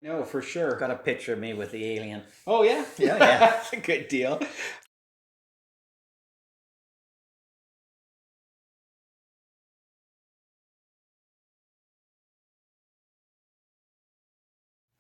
No, for sure. Got a picture of me with the alien. Oh, yeah? Yeah, yeah. That's a good deal.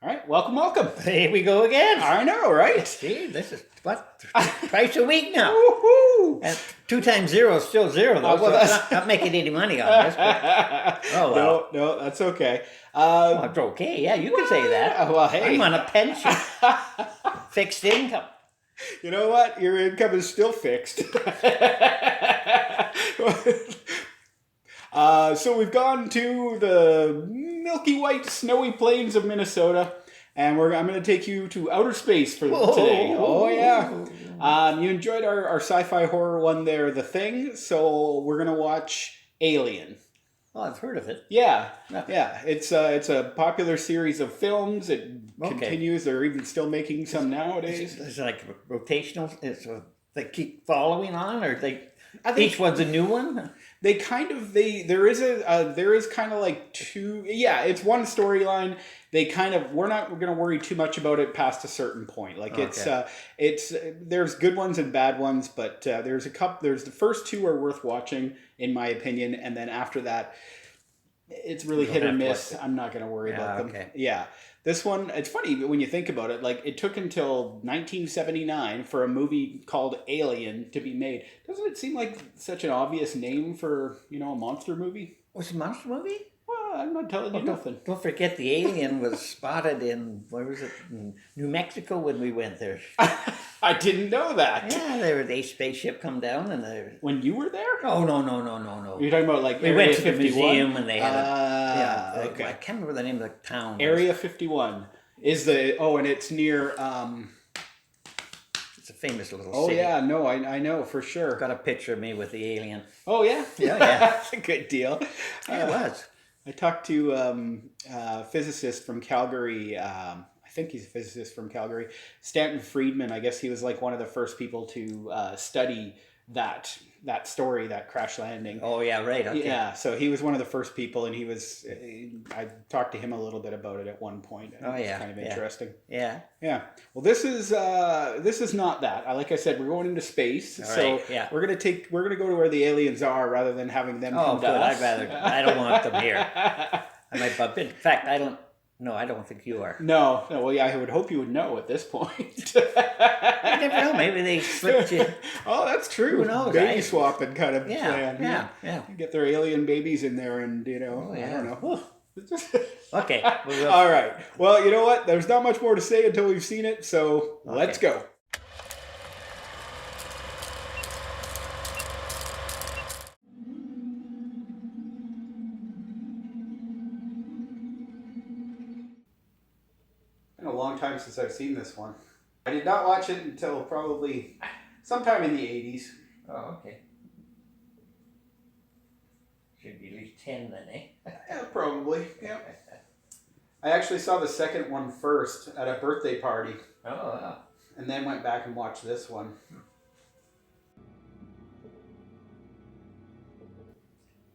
All right, welcome. Here we go again. I know, right? See, this is what? Twice a week now. Woohoo! And 2 times 0 is still 0, though. well, So it's not making any money on this. But, oh, well. No, that's okay. Well, it's okay. Yeah, you can say that. Well, hey. I'm on a pension. Fixed income. You know what? Your income is still fixed. So we've gone to the milky white snowy plains of Minnesota, and I'm going to take you to outer space for today. Oh, yeah. You enjoyed our sci-fi horror one there, The Thing, so we're going to watch Alien. Oh, I've heard of it. Yeah. It's a popular series of films. It continues. They're even still making some nowadays. It's like rotational. They keep following on, or each one's a new one. There is kind of like two. Yeah, it's one storyline. We're not going to worry too much about it past a certain point. Like there's good ones and bad ones, but there's a couple. There's the first two are worth watching in my opinion, and then after that, it's really hit or miss. I'm not going to worry about them. Okay. Yeah. This one, it's funny when you think about it. Like, it took until 1979 for a movie called Alien to be made. Doesn't it seem like such an obvious name for, a monster movie? Was it a monster movie? Well, I'm not telling you nothing. Don't forget the alien was spotted in, where was it, in New Mexico when we went there. I didn't know that. Yeah, a spaceship come down and When you were there? Oh, no. You're talking about like we Area went to 51? the museum and they had okay. I can't remember the name of the town. Area 51 is and it's near... It's a famous little city. Oh, yeah, no, I know, for sure. Got a picture of me with the alien. Oh, yeah? Yeah. That's a good deal. Yeah, it was. I talked to a physicist from Calgary. I think he's a physicist from Calgary. Stanton Friedman. I guess he was like one of the first people to study that story, that crash landing. Oh, yeah, right. Okay. Yeah, so he was one of the first people, and I talked to him a little bit about it at one point. Oh, yeah. It's kind of interesting. Yeah. Yeah. Well, this is not that. Like I said, we're going into space, we're gonna go to where the aliens are rather than having them come to us. I don't want them here. I might bump in. In fact, I don't think you are. No. Well, yeah, I would hope you would know at this point. I never know. Maybe they slipped you. Oh, that's true. Who knows? Baby swapping kind of plan. Yeah. Get their alien babies in there, and I don't know. Okay. All right. Well, you know what? There's not much more to say until we've seen it, so let's go. Been a long time since I've seen this one. I did not watch it until probably sometime in the 80s. Oh, okay. Should be at least 10 then, eh? Yeah, probably. Yeah. I actually saw the second one first at a birthday party. Oh, wow. And then went back and watched this one.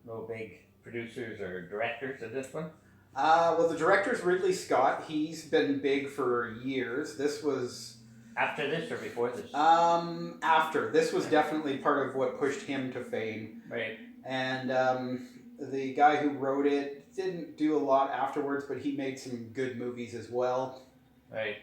No big producers or directors of this one? Well, the director's Ridley Scott. He's been big for years. This was... After this or before this? After. This was definitely part of what pushed him to fame. Right. And the guy who wrote it didn't do a lot afterwards, but he made some good movies as well. Right.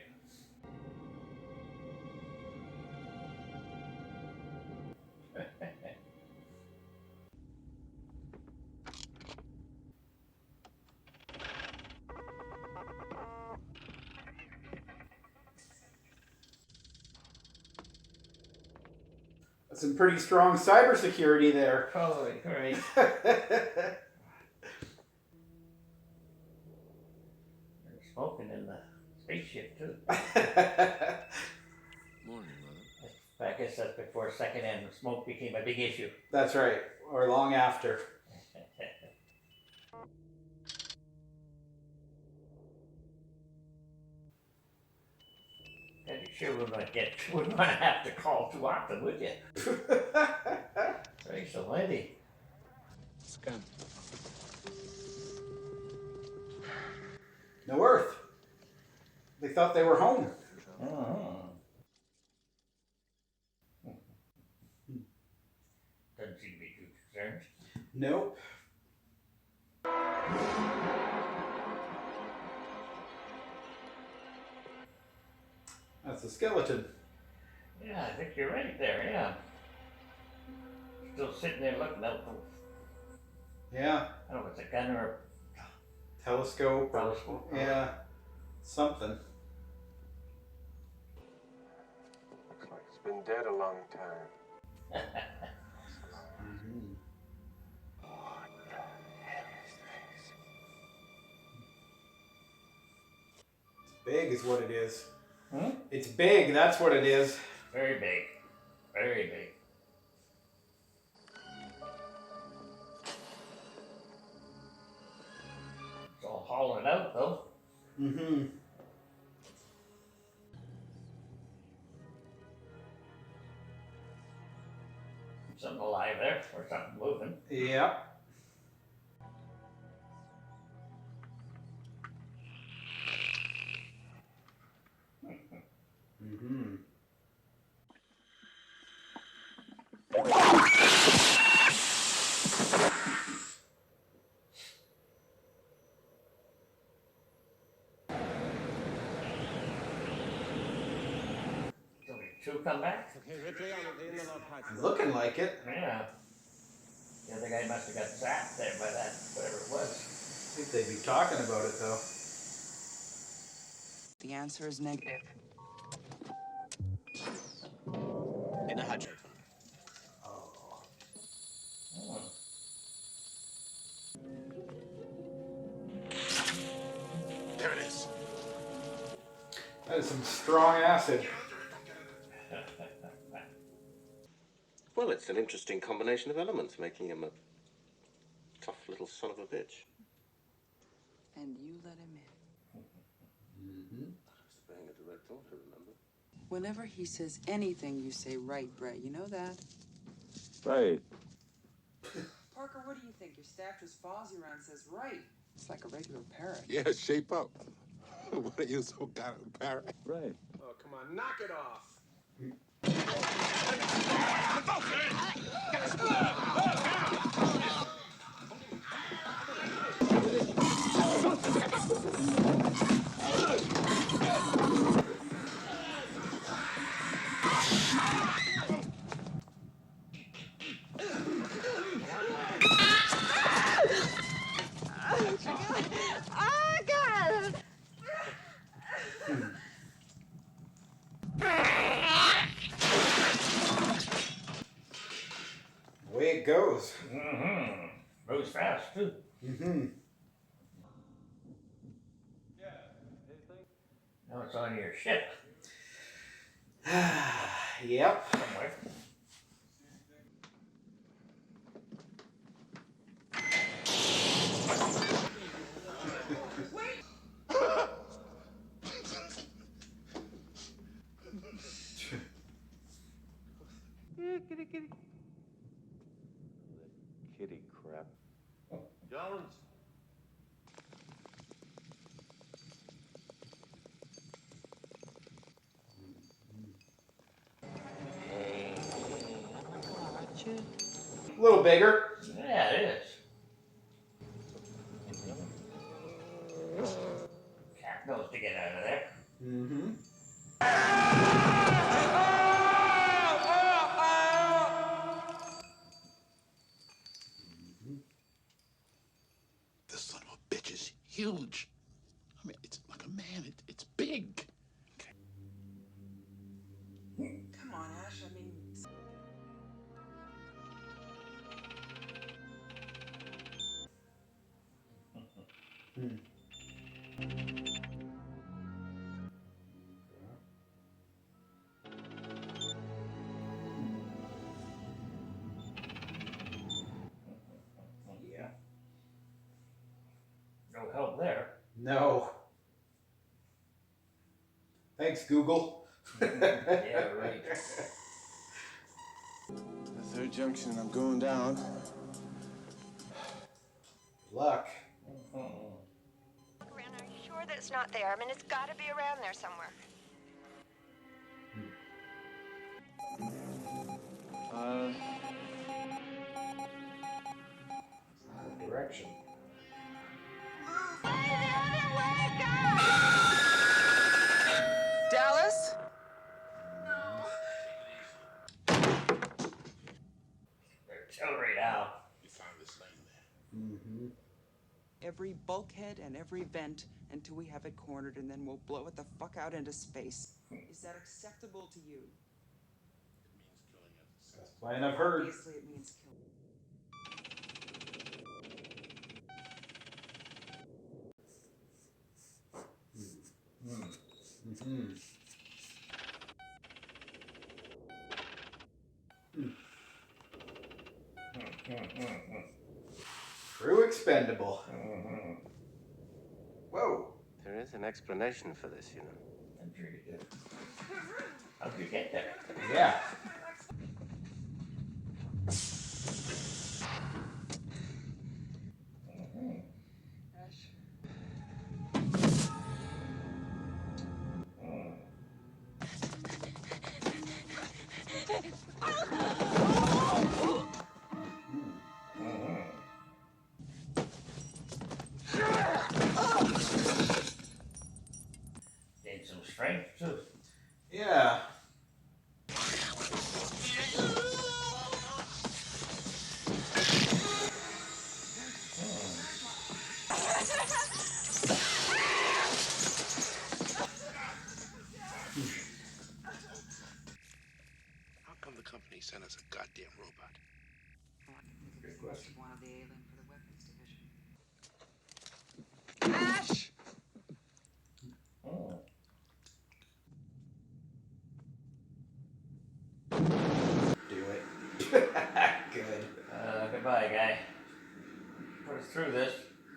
Some pretty strong cybersecurity there. Probably, right. There's smoking in the spaceship, too. Morning, Mother. I guess that's before secondhand smoke became a big issue. That's right, or long after. And you sure wouldn't want to have to call too often, would you? Thanks a lady. Scan. No Earth. They thought they were home. Doesn't seem to be too concerned. Nope. That's a skeleton. Yeah, I think you're right there, yeah. Still sitting there looking out the... Yeah. I don't know if it's a gun or Telescope. telescope. Yeah. Something. Looks like it's been dead a long time. Mm-hmm. What the hell is this? It's big is what it is. Hmm? It's big, that's what it is. Very big. Very big. It's all hollowed out though. Mm-hmm. Something alive there, or something moving. Yep. Mm-hmm. So we two come back? Looking like it. Yeah. The other guy must have got zapped there by that, whatever it was. I think they'd be talking about it though. The answer is negative. In a hundred. Oh. Hmm. There it is. That is some strong acid. Well, it's an interesting combination of elements, making him a tough little son of a bitch. And you let him in. Mm-hmm. It's paying a direct order, remember? Whenever he says anything, you say right, Brett. You know that? Right. Parker, what do you think? Your staff just follows you around and says right. It's like a regular parrot. Yeah, shape up. What are you, so kind of parrot? Right. Oh, come on, knock it off. Away it goes. Mm-hmm. Moves fast too. Mm-hmm. Now it's on your ship Yep. somewhere. Kitty crap. Jones. A little bigger. Yeah, it is. Cat knows to get out of there. Mm-hmm. This son of a bitch is huge. I mean, it's like a man. It's big. Come on, Ash. I mean, Yeah. No help there. No. Thanks, Google. Yeah, right. The third junction, I'm going down. Luck. Mm-hmm. Around our shore sure that it's not there. I mean, it's got to be around there somewhere. Direction. Dallas? Accelerate out. You found this lane there. Every bulkhead and every vent until we have it cornered, and then we'll blow it the fuck out into space. Is that acceptable to you? It means killing it. Best plan I've heard. Obviously, it means killing. True expendable. Whoa. There is an explanation for this, you know. I'm sure you did. How'd you get there? Yeah. Gained some strength too. Yeah. How come the company sent us a goddamn robot? Good question. One of the alien for the weapons division. Ash! Do it. Good. Goodbye, guy. Put us through this.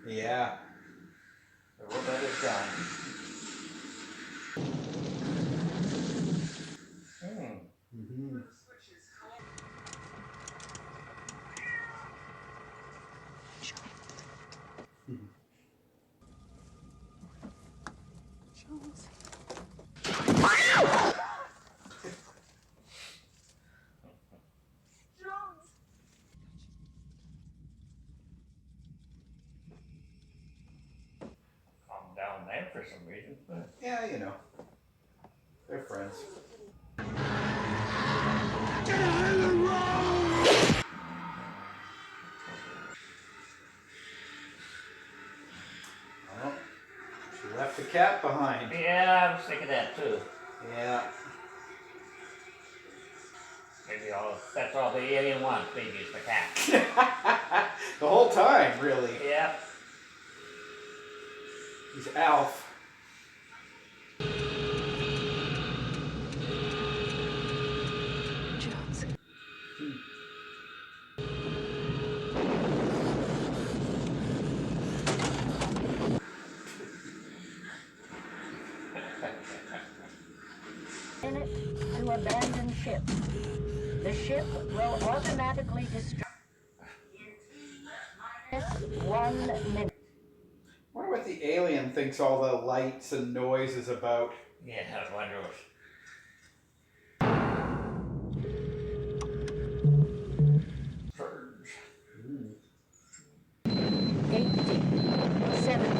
Yeah. The robot is gone. Jones. Calm down there for some reason. But Yeah, you know. They're friends. Well, she left the cat behind. yeah, I was thinking that too. Yeah. Maybe that's all the alien wants, maybe is the cat. The whole time, really. Yeah. He's Alf. Jones. Minute to abandon ship. The ship will automatically destroy. 1 minute. I wonder what the alien thinks all the lights and noise is about. Yeah, I was wondering. Surge. 80, 70,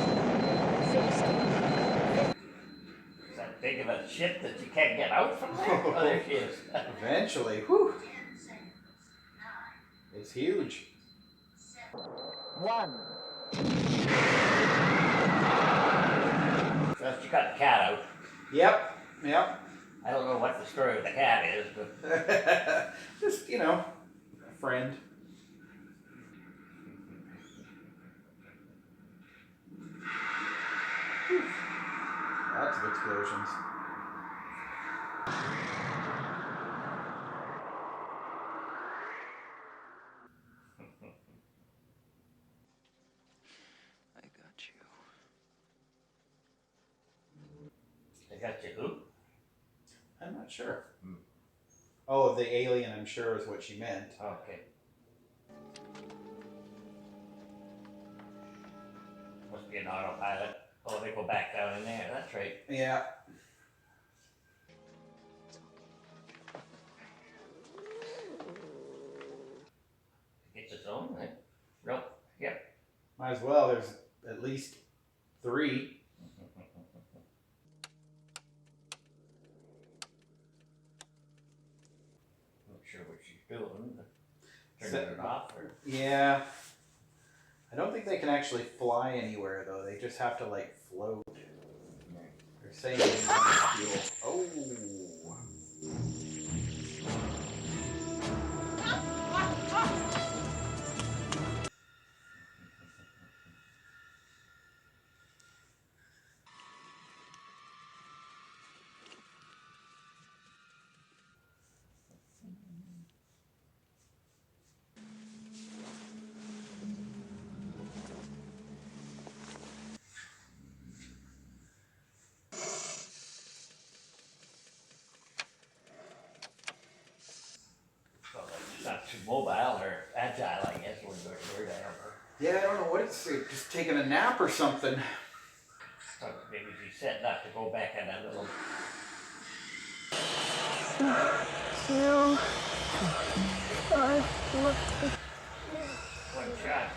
60. Is that big of a ship that you can't get out from there? Oh, there she is. Eventually, whew. It's huge. 1. So she got the cat out. Yep, yep. I don't know what the story with the cat is, but Just, you know, a friend. Whew. Lots of explosions. I got you. they got you who? I'm not sure. Oh, the alien, I'm sure, is what she meant. Okay. Must be an autopilot. Oh, Oh, they go back down in there. That's right. Yeah. It's its own, right? Nope. Yep. Might as well. There's at least 3. Not sure what she's doing. Turning it off or... Yeah. I don't think they can actually fly anywhere though. They just have to like float. They're saying they need fuel. Oh. Well, it's not too mobile or agile, I guess, would be the word. I don't know. Yeah, I don't know what it's just taking a nap or something. So maybe she's setting up to go back on that little... One shot.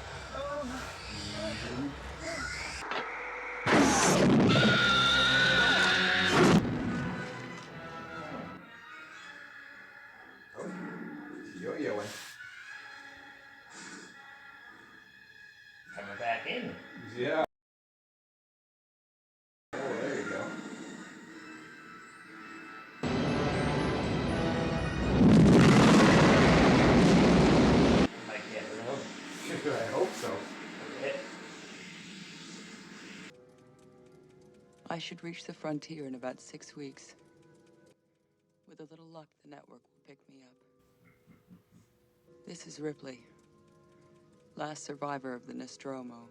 Oh, yo-yoing. Coming back in. Yeah. Oh, there you go. Might get rid of I hope so. it. I should reach the frontier in about 6 weeks. With a little luck, the network will pick me up. This is Ripley, last survivor of the Nostromo.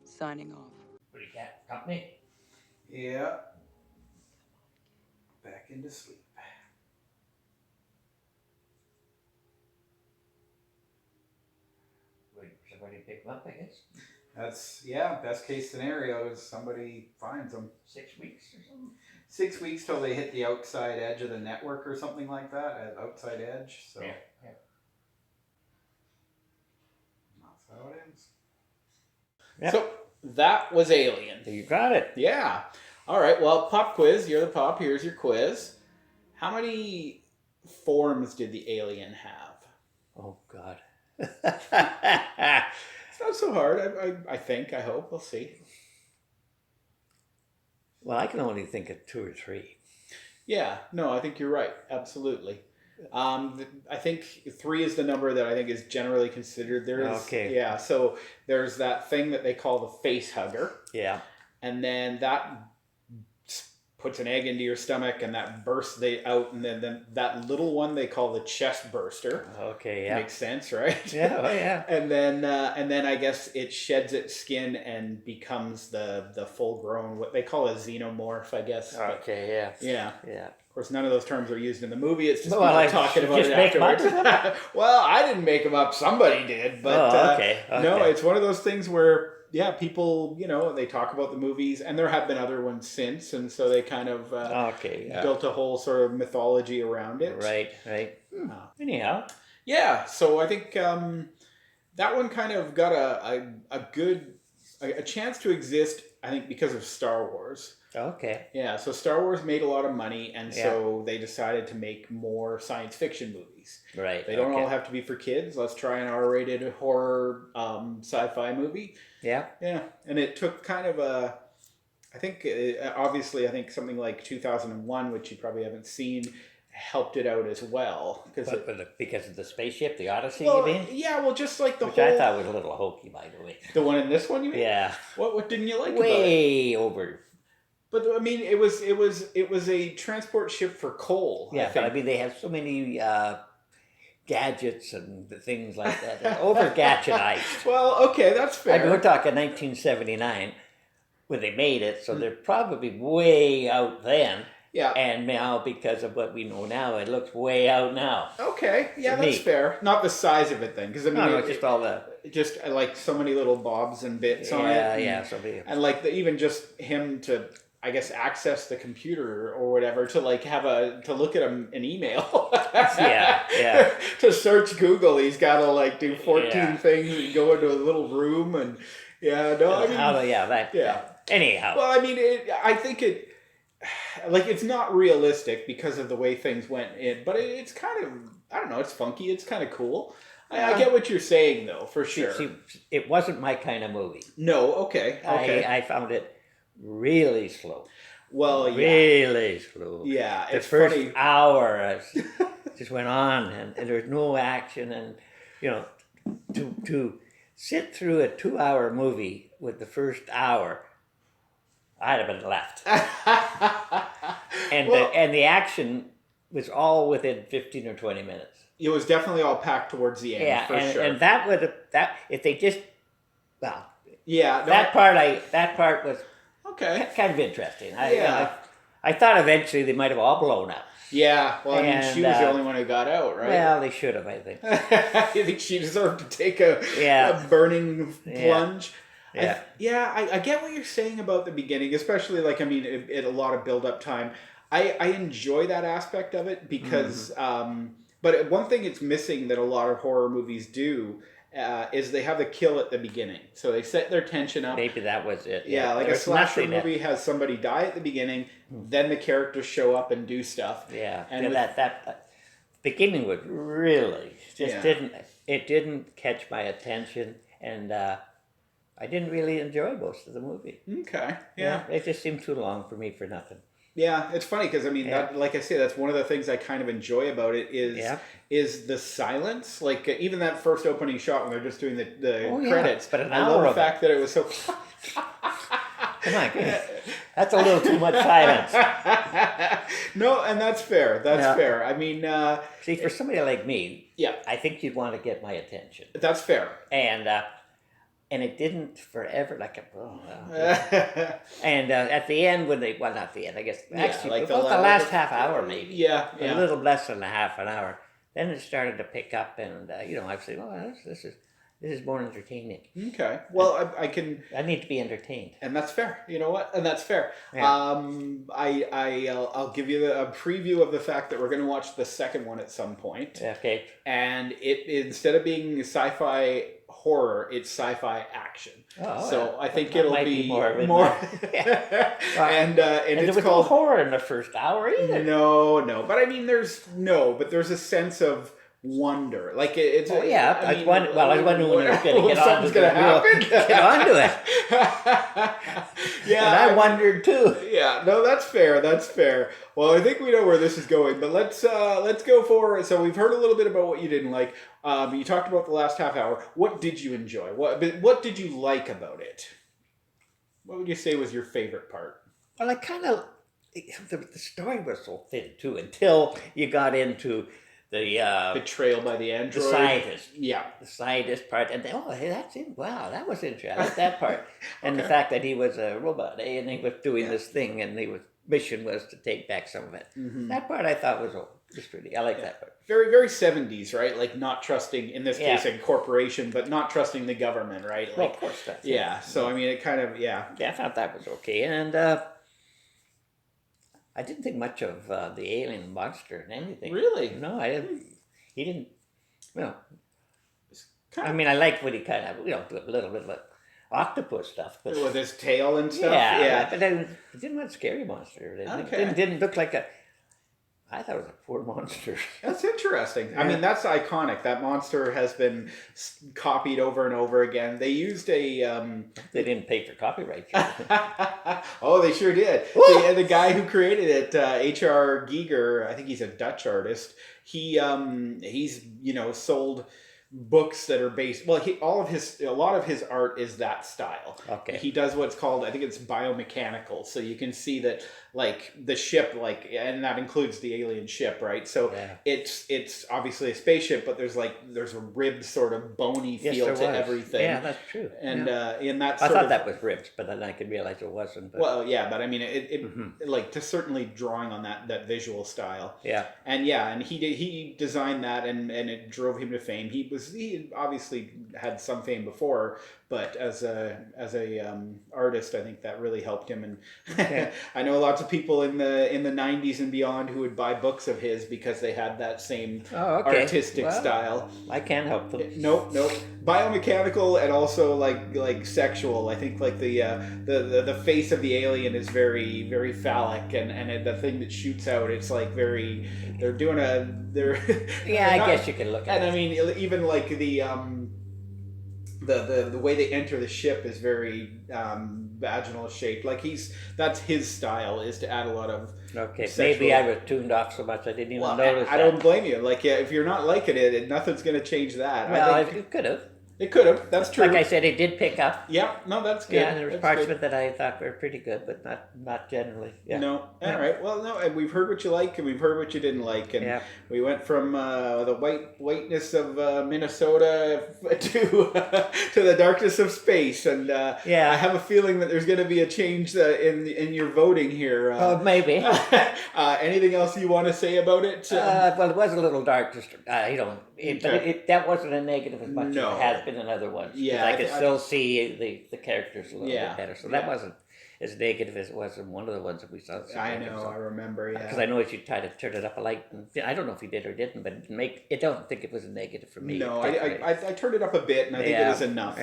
Signing off. Pretty cat company. Yeah. Back into sleep. Would somebody pick them up, I guess? That's, yeah, best case scenario is somebody finds them. 6 weeks or something? 6 weeks till they hit the outside edge of the network or something like that, outside edge. So Yeah. that's how it ends. Yep. So that was Alien. You got it. Yeah. All right. Well, pop quiz. You're the pop. Here's your quiz. How many forms did the alien have? Oh, God. It's not so hard. I think. I hope. We'll see. Well, I can only think of 2 or 3. Yeah. No, I think you're right. Absolutely. I think 3 is the number that I think is generally considered. There is, Okay. Yeah. So there's that thing that they call the facehugger, Yeah. and then that puts an egg into your stomach, and that bursts out, and then that little one they call the chest burster. Okay, yeah. Makes sense, right? Yeah, oh, yeah. and then I guess it sheds its skin and becomes the full grown, what they call a xenomorph, I guess. But, Okay, yeah. yeah. Yeah. Of course, none of those terms are used in the movie. It's just Well, people I talking about just it make 'em up afterwards. Well, I didn't make them up. Somebody did. But okay. no, it's one of those things where, yeah, people, they talk about the movies, and there have been other ones since, and so they kind of Okay, yeah. built a whole sort of mythology around it. Right. Anyhow. Yeah, so I think that one kind of got a chance to exist, I think, because of Star Wars. Okay. Yeah, so Star Wars made a lot of money, and so they decided to make more science fiction movies. Right. They don't all have to be for kids. Let's try an R-rated horror sci-fi movie. Yeah. Yeah, and it took kind of I think something like 2001, which you probably haven't seen, helped it out as well. Because of the spaceship, the Odyssey, Well, you mean? yeah, well, just like Which I thought was a little hokey, by the way. The one in this one, you mean? Yeah. What didn't you like about it? Way over. But I mean, it was a transport ship for coal. Yeah, but I mean, they have so many gadgets and things like that. They're over gadgetized. Well, okay, that's fair. I mean, we're talking 1979 when they made it, so they're probably way out then. Yeah. And now, because of what we know now, it looks way out now. Okay. Yeah, For that's me. fair. Not the size of it then, because I mean, No, just all the just like so many little bobs and bits on it. yeah. So And like even just him to, I guess, access the computer or whatever to like to look at an email. yeah. To search Google, he's got to like do 14 Yeah. things and go into a little room and Anyhow, Well, I mean, I think it's not realistic because of the way things went in, but it's kind of, I don't know, it's funky, it's kind of cool. I get what you're saying though, for sure. see, it wasn't my kind of movie. No, okay. I found it really slow. Well, really slow. Yeah, the it's first funny. hour just went on, and there was no action, and to sit through a 2-hour movie with the first hour, I'd have been left. And the action was all within 15 or 20 minutes. It was definitely all packed towards the end, for sure. And that would if they just yeah, no, that part was okay. kind of interesting. I thought eventually they might have all blown up. Yeah, well, I mean, she was the only one who got out, right? Well, they should have, I think. You think she deserved to take a burning plunge? Yeah. I get what you're saying about the beginning, especially like, I mean, it a lot of build-up time. I enjoy that aspect of it because, but one thing it's missing that a lot of horror movies do is they have the kill at the beginning. So they set their tension up. Maybe that was it. Yeah, like a slasher movie has somebody die at the beginning, then the characters show up and do stuff. Yeah, and that beginning was really didn't catch my attention, and I didn't really enjoy most of the movie. Okay, yeah. It just seemed too long for me for nothing. Yeah, it's funny because I mean, that, like I say, that's one of the things I kind of enjoy about it is the silence. Like even that first opening shot when they're just doing the credits. But I love the fact that it was so. Come on, that's a little too much silence. No, and that's fair. That's fair. I mean, see, for somebody like me, yeah, I think you'd want to get my attention. That's fair. And it didn't forever, and at the end, when they, well, not the end, I guess, actually, like about the last half hour, maybe. Yeah. A little less than a half an hour. Then it started to pick up, and, I'd say, well, this is more entertaining. Okay. Well, I need to be entertained. And that's fair. You know what? And that's fair. Yeah. I'll give you a preview of the fact that we're going to watch the second one at some point. Okay. And it instead of being sci-fi horror, it's sci-fi action. Oh, so I think it'll be more. And it's was called no horror in the first hour either. No. But I mean, there's a sense of wonder. Like it's. Oh yeah, I was wondering when it was going to get something's going to happen. Get onto it. Yeah, and I wondered too. Yeah, no, that's fair. That's fair. Well, I think we know where this is going, but let's go for it. So we've heard a little bit about what you didn't like. You talked about the last half hour. What did you enjoy? What did you like about it? What would you say was your favorite part? Well, the story was so thin too until you got into the betrayal by the android, the scientist, the scientist part, and hey, that's it. Wow, that was interesting. I like that part, and the fact that he was a robot, and he was doing this thing, and his mission was to take back some of it. Mm-hmm. That part I thought was just pretty. I like that part. Very, very 70s, right? Like not trusting, in this case, a corporation, but not trusting the government, right? Like, well, of course, that's it. So I mean, it kind of Yeah, I thought that was okay, and I didn't think much of the alien monster and anything. Really? No, I didn't. He didn't. Well, I mean, I liked what he kind of, a little bit of octopus stuff, but with his tail and stuff. Yeah. But then it didn't have a scary monster. It didn't look like a. I thought it was a poor monster. That's interesting. Yeah. I mean, that's iconic. That monster has been copied over and over again. They used a... They didn't pay for copyright. Oh, they sure did. The guy who created it, H.R. Giger, I think he's a Dutch artist. He's sold books that are based. Well, a lot of his art is that style. Okay. He does what's called, I think it's biomechanical. So you can see that like the ship, like, and that includes the alien ship, right? So it's obviously a spaceship, but there's a ribbed sort of bony feel to everything. Yeah, that's true. And in that, I thought that was ribs, but then I could realize it wasn't. But... Well, yeah, but I mean, it like to certainly drawing on that visual style. Yeah. And he designed that, and it drove him to fame. He obviously had some fame before, but as a artist, I think that really helped him. And I know lots of people in the 90s and beyond who would buy books of his because they had that same artistic style. I can't help them. Nope. Biomechanical and also like sexual. I think like the face of the alien is very, very phallic, and the thing that shoots out, it's like very. They're doing Yeah, I guess you can look at it. And I mean, even like the way they enter the ship is very vaginal shaped. Like that's his style, is to add a lot of. Okay, maybe I was tuned off so much I didn't even notice. I don't blame you. Like if you're not liking it, nothing's going to change that. Well, it could have. It could have. That's true. Like I said, it did pick up. Yeah. No, that's good. Yeah, there was parts of it that I thought were pretty good, but not generally. Yeah. No. All right. Well, no, and we've heard what you like, and we've heard what you didn't like, and we went from the whiteness of Minnesota to the darkness of space, and I have a feeling that there's going to be a change in your voting here. Maybe. Anything else you want to say about it? Well, it was a little dark, just but that wasn't a negative as much as it has been in other ones. Yeah, I could still see the characters a little bit better, so that wasn't as negative as it was in one of the ones that we saw. I know, I remember, yeah. Because I know she tried to turn it up a light, and I don't know if he did or didn't, but I don't think it was a negative for me. No, I turned it up a bit, and I think it was enough.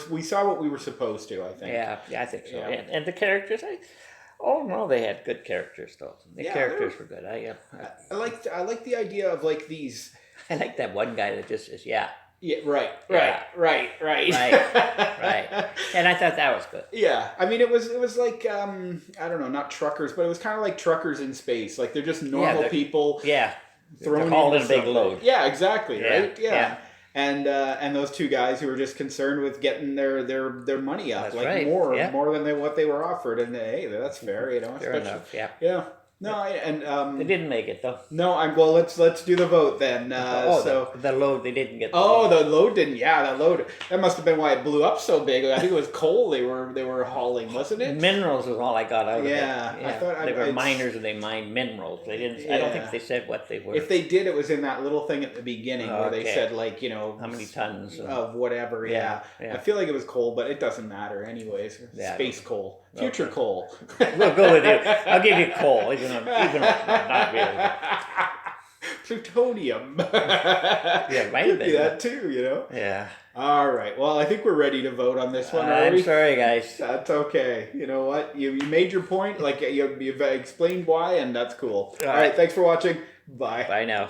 We saw what we were supposed to, I think. Yeah, I think so. Yeah. And the characters, they had good characters though. The characters were good. I like the idea of like these. I like that one guy that just says, yeah. Yeah, right. Right. And I thought that was good. Yeah, I mean, it was like I don't know, not truckers, but it was kind of like truckers in space. Like they're just normal people. Yeah, thrown in a big load. Yeah, exactly. Yeah. Right. Yeah. And those two guys who were just concerned with getting their money up, that's like more than what they were offered, and hey, that's fair, you know. Fair enough. Yeah. Yeah. No, they didn't make it though. No, well. Let's do the vote then. The load they didn't get. The load didn't. Yeah, that load. That must have been why it blew up so big. I think it was coal they were hauling, wasn't it? Minerals was all I got out of it. Yeah, I thought they were miners and they mined minerals. They didn't. Yeah. I don't think they said what they were. If they did, it was in that little thing at the beginning where they said like how many tons of whatever. Yeah. I feel like it was coal, but it doesn't matter anyways. Space coal. Future coal. We'll go with you. I'll give you coal, even not really. Plutonium. Yeah, might have been that too, you know. Yeah. All right. Well, I think we're ready to vote on this one. I'm sorry, guys. That's okay. You know what? You made your point. Like you've explained why, and that's cool. All right. Thanks for watching. Bye. Bye now.